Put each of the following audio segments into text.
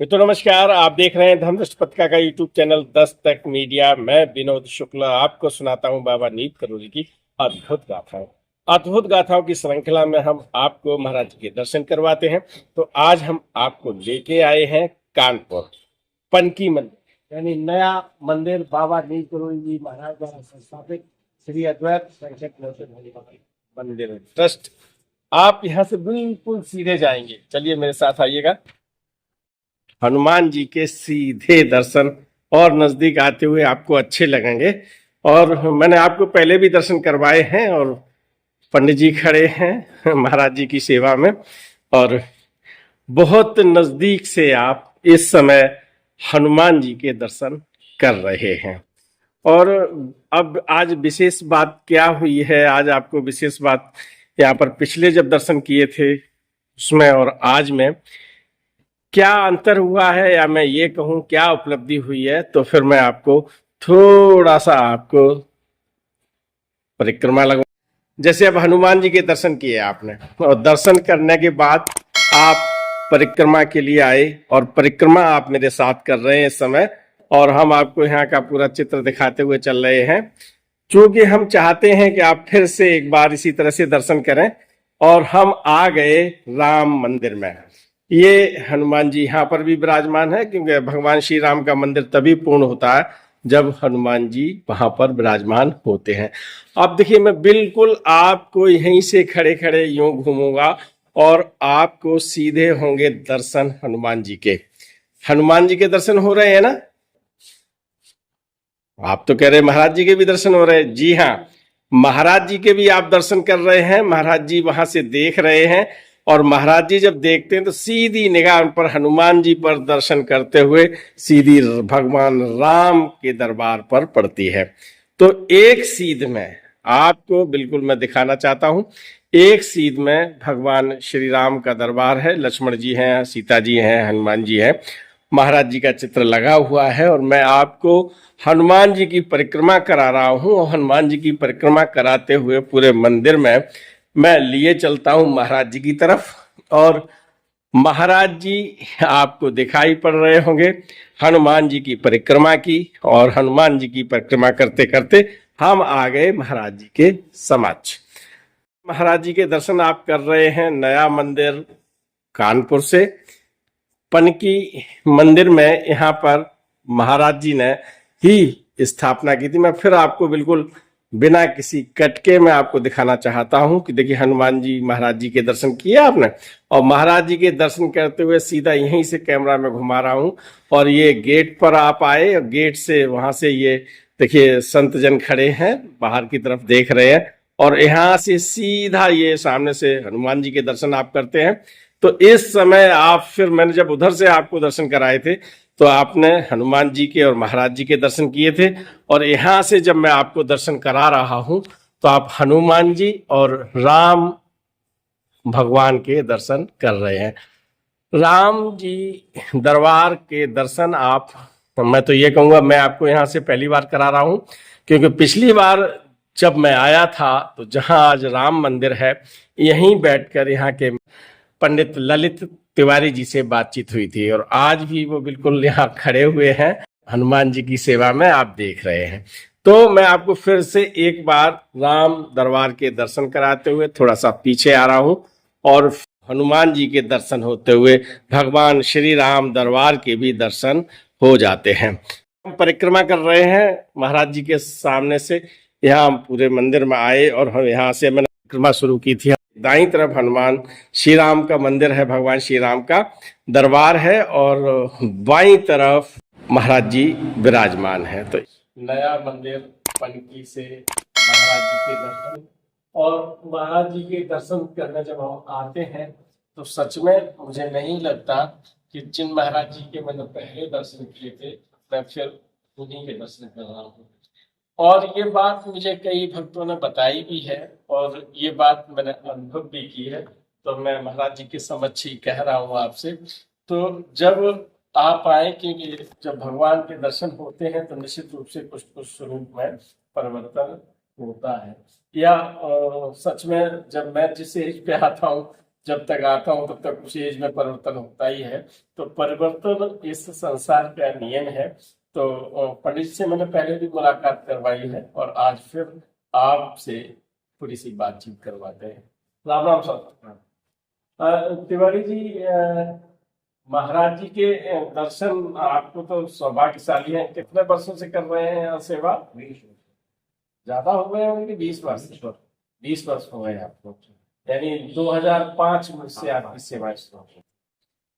तो नमस्कार। आप देख रहे हैं धर्मदृष्टि पत्रिका का यूट्यूब चैनल 10 तक मीडिया। मैं विनोद शुक्ला आपको सुनाता हूं बाबा नीत करोली की अद्भुत गाथाएं। अद्भुत गाथाओं की श्रृंखला में हम आपको महाराज जी के दर्शन करवाते हैं। तो आज हम आपको लेके आए हैं कानपुर पनकी मंदिर, यानी नया मंदिर बाबा नीत करोली जी महाराज द्वारा संस्थापित श्री अद्वैत संकट मंदिर ट्रस्ट। आप यहाँ से बिल्कुल सीधे जाएंगे। चलिए मेरे साथ आइएगा। हनुमान जी के सीधे दर्शन और नजदीक आते हुए आपको अच्छे लगेंगे। और मैंने आपको पहले भी दर्शन करवाए हैं और पंडित जी खड़े हैं महाराज जी की सेवा में, और बहुत नजदीक से आप इस समय हनुमान जी के दर्शन कर रहे हैं। और अब आज विशेष बात क्या हुई है, आज आपको विशेष बात यहाँ पर पिछले जब दर्शन किए थे उसमें और आज में क्या अंतर हुआ है, या मैं ये कहूं क्या उपलब्धि हुई है, तो फिर मैं आपको थोड़ा सा आपको परिक्रमा लगवा। जैसे अब हनुमान जी के दर्शन किए आपने, और दर्शन करने के बाद आप परिक्रमा के लिए आए और परिक्रमा आप मेरे साथ कर रहे हैं इस समय, और हम आपको यहाँ का पूरा चित्र दिखाते हुए चल रहे हैं, क्योंकि हम चाहते हैं कि आप फिर से एक बार इसी तरह से दर्शन करें। और हम आ गए राम मंदिर में। ये हनुमान जी यहाँ पर भी विराजमान है, क्योंकि भगवान श्री राम का मंदिर तभी पूर्ण होता है जब हनुमान जी वहां पर विराजमान होते हैं। अब देखिए, मैं बिल्कुल आपको यहीं से खड़े खड़े यूं घूमूंगा और आपको सीधे होंगे दर्शन हनुमान जी के। हनुमान जी के दर्शन हो रहे हैं ना? आप तो कह रहे महाराज जी के भी दर्शन हो रहे हैं। जी हाँ, महाराज जी के भी आप दर्शन कर रहे हैं। महाराज जी वहां से देख रहे हैं, और महाराज जी जब देखते हैं तो सीधी निगाह उन पर हनुमान जी पर दर्शन करते हुए सीधी भगवान राम के दरबार पर पड़ती है। तो एक सीध में आपको बिल्कुल मैं दिखाना चाहता हूं। एक सीध में भगवान श्री राम का दरबार है, लक्ष्मण जी हैं, सीता जी हैं, हनुमान जी हैं, महाराज जी का चित्र लगा हुआ है, और मैं आपको हनुमान जी की परिक्रमा करा रहा हूं। और हनुमान जी की परिक्रमा कराते हुए पूरे मंदिर में मैं लिए चलता हूं महाराज जी की तरफ, और महाराज जी आपको दिखाई पड़ रहे होंगे हनुमान जी की परिक्रमा की। और हनुमान जी की परिक्रमा करते करते हम आ गए महाराज जी के समक्ष। महाराज जी के दर्शन आप कर रहे हैं नया मंदिर कानपुर से। पनकी मंदिर में यहाँ पर महाराज जी ने ही स्थापना की थी। मैं फिर आपको बिल्कुल बिना किसी कटके में आपको दिखाना चाहता हूं कि देखिए, हनुमान जी महाराज जी के दर्शन किए आपने, और महाराज जी के दर्शन करते हुए सीधा यहीं से कैमरा में घुमा रहा हूं। और ये गेट पर आप आए, और गेट से वहां से ये देखिए संत जन खड़े हैं, बाहर की तरफ देख रहे हैं, और यहाँ से सीधा ये सामने से हनुमान जी के दर्शन आप करते हैं। तो इस समय आप फिर मैंने जब उधर से आपको दर्शन कराए थे तो आपने हनुमान जी के और महाराज जी के दर्शन किए थे, और यहाँ से जब मैं आपको दर्शन करा रहा हूं तो आप हनुमान जी और राम भगवान के दर्शन कर रहे हैं। राम जी दरबार के दर्शन आप, मैं तो ये कहूँगा मैं आपको यहाँ से पहली बार करा रहा हूँ, क्योंकि पिछली बार जब मैं आया था तो जहाँ आज राम मंदिर है, यहीं बैठकर यहाँ के पंडित ललित तिवारी जी से बातचीत हुई थी, और आज भी वो बिल्कुल यहाँ खड़े हुए हैं हनुमान जी की सेवा में, आप देख रहे हैं। तो मैं आपको फिर से एक बार राम दरबार के दर्शन कराते हुए थोड़ा सा पीछे आ रहा हूं, और हनुमान जी के दर्शन होते हुए भगवान श्री राम दरबार के भी दर्शन हो जाते हैं। हम परिक्रमा कर रहे हैं महाराज जी के सामने से, यहाँ पूरे मंदिर में आए, और हम यहाँ से मैंने परिक्रमा शुरू की थी। दाईं तरफ हनुमान श्री राम का मंदिर है, भगवान श्री राम का दरबार है, और बाईं तरफ महाराज जी विराजमान है। तो नया मंदिर पनकी से महाराज जी के दर्शन, और महाराज जी के दर्शन करने जब हम आते हैं तो सच में मुझे नहीं लगता कि जिन महाराज जी के मैंने पहले दर्शन किए थे मैं फिर उन्हीं के दर्शन कर रहा हूँ। और ये बात मुझे कई भक्तों ने बताई भी है, और ये बात मैंने अनुभव भी की है, तो मैं महाराज जी के समक्ष ही कह रहा हूँ आपसे। तो जब आप आए, क्योंकि जब भगवान के दर्शन होते हैं तो निश्चित रूप से कुछ कुछ स्वरूप में परिवर्तन होता है, या सच में जब मैं जिस एज पे आता हूँ जब तक आता हूँ तब तक कुछ एज में परिवर्तन होता ही है। तो परिवर्तन इस संसार का नियम है। तो पंडित जी से मैंने पहले भी मुलाकात करवाई है और आज फिर आपसे थोड़ी सी बातचीत करवाते हैं। राम राम सर। तिवारी जी, महाराज जी के दर्शन आपको तो सौभाग्यशाली हैं। कितने वर्षों से कर रहे हैं यहाँ सेवा? 20 ज्यादा हो गए होंगे, 20 वर्ष? 20 वर्ष हो गए आपको, यानी 2005 में से आपकी सेवा शुरू हुई।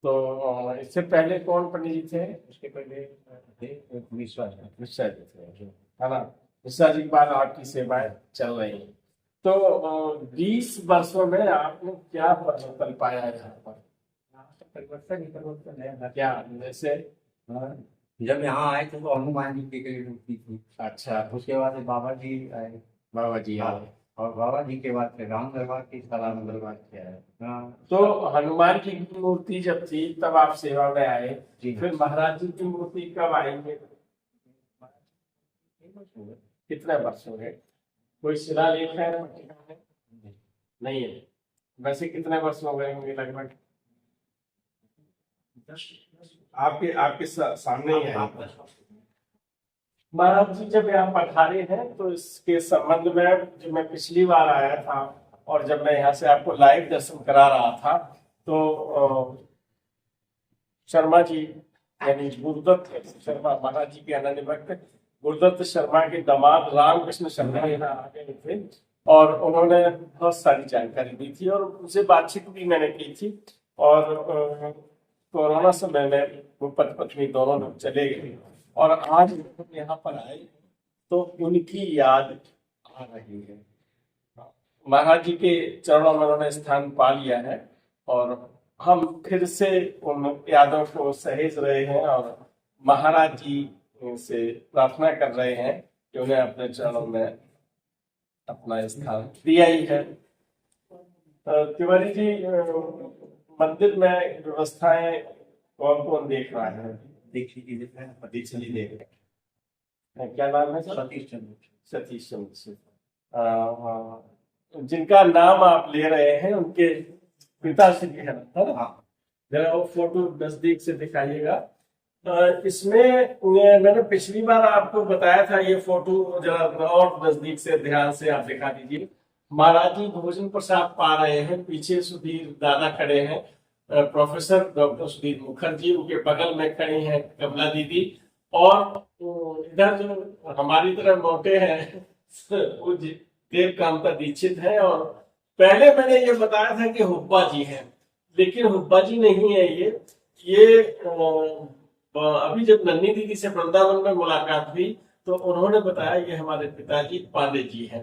तो इससे पहले कौन पंडित जी थे? उसके पहले थे मिश्रा जी। मिश्रा जी थे, है ना? मिश्रा जी के बाद आपकी सेवाएं चल रही हैं। तो 20 वर्षों में आपने क्या परिवर्तन पाया है यहाँ पर? परिवर्तन है क्या जैसे? जब यहाँ आए थे तो हनुमान जी की मूर्ति थी। अच्छा, उसके बाद बाबा जी आए। बाबा जी आए। और बाबा जी के बाद फिर राम दरबार की सलाम दरबार किया है। तो हनुमान जी की मूर्ति जब थी तब आप सेवा में आए, जी। फिर महाराज जी की मूर्ति कब आएंगे? कितने वर्ष हो गए? कोई शिलालेख है? नहीं है। वैसे कितने वर्ष हो गए होंगे लगभग? आपके आपके सामने ही है। महाराज जी जब यहाँ पधारे हैं तो इसके संबंध में जब मैं पिछली बार आया था और जब मैं यहाँ से आपको लाइव दर्शन करा रहा था तो शर्मा जी यानी गुरुदत्त शर्मा, महाराज जी के अनन्य भक्त गुरुदत्त शर्मा के दामाद रामकृष्ण शर्मा यहाँ आ गए थे और उन्होंने बहुत सारी जानकारी दी थी और उनसे बातचीत भी मैंने की थी। और कोरोना समय में वो पति पत्नी दोनों लोग चले गए और आज यहाँ पर आए तो उनकी याद आ रही है। महाराज जी के चरणों में उन्होंने स्थान पा लिया है और हम फिर से उन यादों को सहेज रहे हैं और महाराज जी से प्रार्थना कर रहे हैं कि उन्हें अपने चरणों में अपना स्थान दिया ही है। तिवारी जी, मंदिर में व्यवस्थाएं कौन कौन देख रहा है? दीक्षित जी देख रहे हैं, दीक्षित जी देख रहे हैं। क्या नाम है? सतीश चंद्र। सतीश चंद्र। जिनका नाम आप ले रहे हैं उनके पिताश्री है ना? हाँ। जरा वो फोटो नजदीक से दिखाइएगा। इसमें मैंने पिछली बार आपको बताया था, ये फोटो जरा और नजदीक से ध्यान से आप दिखा दीजिए। महाराज जी भोजन प्रसाद पा रहे हैं, पीछे सुधीर दादा खड़े हैं, प्रोफेसर डॉक्टर सुधीर मुखर्जी उनके बगल में खड़ी हैं कमला दीदी, और इधर जो हमारी तरह मोटे हैं वो देवकांता दीक्षित है। और पहले मैंने ये बताया था कि हुब्बा जी हैं, लेकिन हुब्बा जी नहीं है ये अभी जब नन्ही दीदी से वृंदावन में मुलाकात हुई तो उन्होंने बताया ये हमारे पिताजी पांडे जी हैं।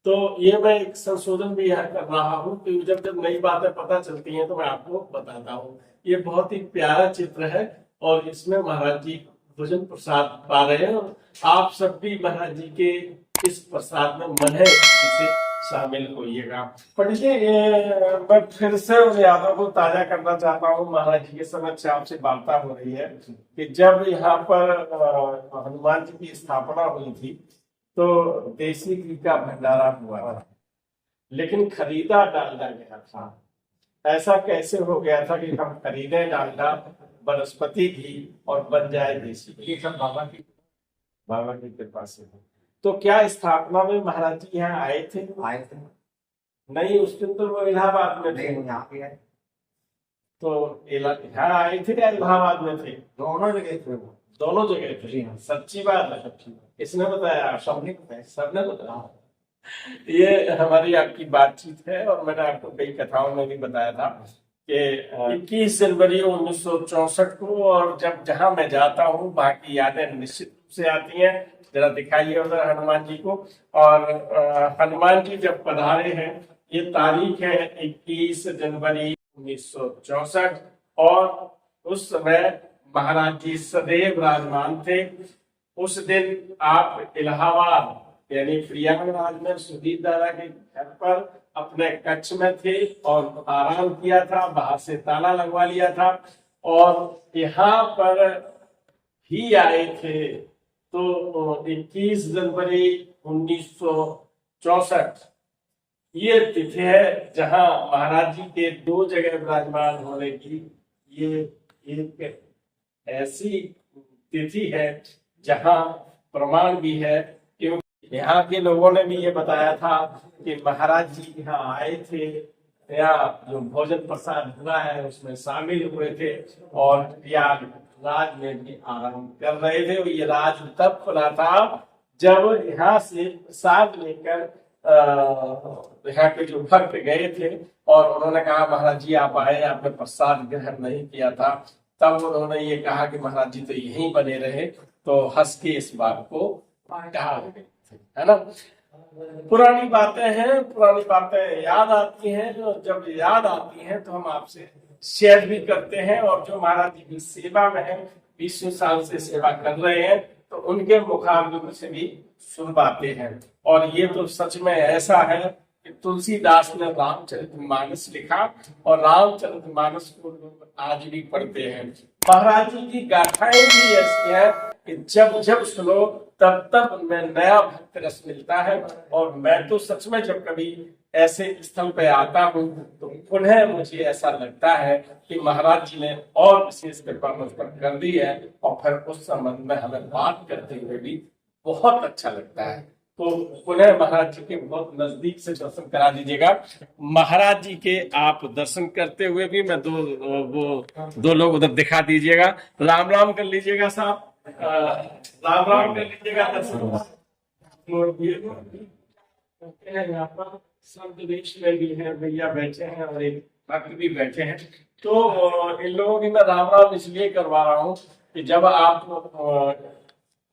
तो ये मैं एक संशोधन भी यहाँ कर रहा हूँ कि जब जब नई बातें पता चलती हैं तो मैं आपको बताता हूँ। ये बहुत ही प्यारा चित्र है और इसमें महाराज जी भोजन प्रसाद पा रहे हैं और आप सब भी महाराज जी के इस प्रसाद में मन है इसे शामिल होइएगा। पंडित जी, मैं फिर से उन यादों को ताजा करना चाहता हूँ। महाराज जी के समय से आपसे वार्ता हो रही है कि जब यहाँ पर हनुमान जी की स्थापना हुई थी तो देसी घी का भंडारा हुआ था, लेकिन खरीदा डालडा गया था। ऐसा कैसे हो गया था कि हम खरीदे डालडा, वनस्पति घी और बन जाए देसी घी? ये सब बाबा की कृपा से। तो क्या स्थापना में महाराज जी यहाँ आए थे? आए थे। नहीं, उस दिन तो वो इलाहाबाद में थे। यहाँ पे आए तो यहाँ आए थे या इलाहाबाद में थे? दोनों जगह थे वो। दोनों जगह थे। सच्ची बात है? सच्ची बात। इसने बताया? सबने बताया। सबने बताया। ये हमारी आपकी बातचीत है और मैंने आपको कई कथाओं में भी बताया था कि 21 जनवरी 1964 को, और जब जहां मैं जाता हूँ वहां की यादें निश्चित रूप से आती हैं। जरा दिखाइए उधर हनुमान जी को। और हनुमान जी जब पधारे हैं, ये तारीख है 21 जनवरी 1964 और उस समय महाराज जी सदैव विराजमान थे। उस दिन आप इलाहाबाद यानी प्रयागराज में सुधीर दादा के घर पर अपने कक्ष में थे और आराम किया था, बाहर से ताला लगवा लिया था और यहाँ पर ही आए थे। तो 21 जनवरी 1964 ये तिथि है जहां महाराज जी के 2 जगह विराजमान होने की ये एक ऐसी तिथि है जहां प्रमाण भी है, क्योंकि यहाँ के लोगों ने भी ये बताया था कि महाराज जी यहाँ आए थे, यहाँ जो भोजन प्रसाद हुआ है उसमें शामिल हुए थे और प्रयागराज में भी आराम कर रहे थे। और ये राज तब खुला था जब यहाँ से प्रसाद लेकर यहाँ के जो भक्त गए थे और उन्होंने कहा महाराज जी आप आए, आपने प्रसाद ग्रहण नहीं किया था। तब उन्होंने ये कहा कि महाराज जी तो यहीं बने रहे, तो हंस के इस बात को टाल गए थे, है ना। पुरानी बातें याद आती हैं, और जब याद आती हैं तो हम आपसे शेयर भी करते हैं। और जो महाराज जी की सेवा में है, 20 साल से सेवा कर रहे हैं, तो उनके मुखारबिंद से भी सुनवाते हैं। और ये तो सच में ऐसा है कि तुलसीदास ने रामचरितमानस लिखा और रामचरितमानस को लोग आज भी पढ़ते हैं। महाराज जी की गाथाएं भी ऐसी हैं कि जब जब सुनो तब तब उनमें नया भक्त रस मिलता है। और मैं तो सच में जब कभी ऐसे स्थल पे आता हूँ तो पुनः मुझे ऐसा लगता है कि महाराज जी ने और विशेष कृपा मुझ पर कर दी है, और फिर उस संबंध में हमें बात करते हुए भी बहुत अच्छा लगता है। तो पुनः महाराज जी के बहुत नजदीक से दर्शन करा दीजिएगा। महाराज जी के आप दर्शन करते हुए भी मैं दो लोग उधर दिखा दीजिएगा। राम राम कर लीजिएगा साहब, राम राम कर लीजिएगा। दर्शन यहाँ पर संत देश में भी है, भैया बैठे हैं और एक भक्त भी बैठे हैं। तो इन लोगों की मैं राम राम इसलिए करवा रहा हूँ कि जब आप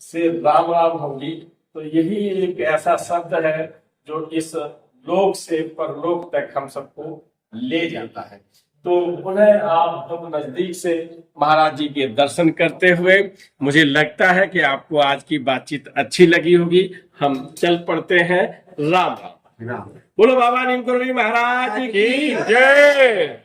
से राम राम होगी तो यही एक ऐसा शब्द है जो इस लोक से परलोक तक हम सबको ले जाता है। तो उन्हें आप बहुत नजदीक से महाराज जी के दर्शन करते हुए मुझे लगता है कि आपको आज की बातचीत अच्छी लगी होगी। हम चल पड़ते हैं। राम राम। बोलो बाबा नीम करोड़ी महाराज की जय।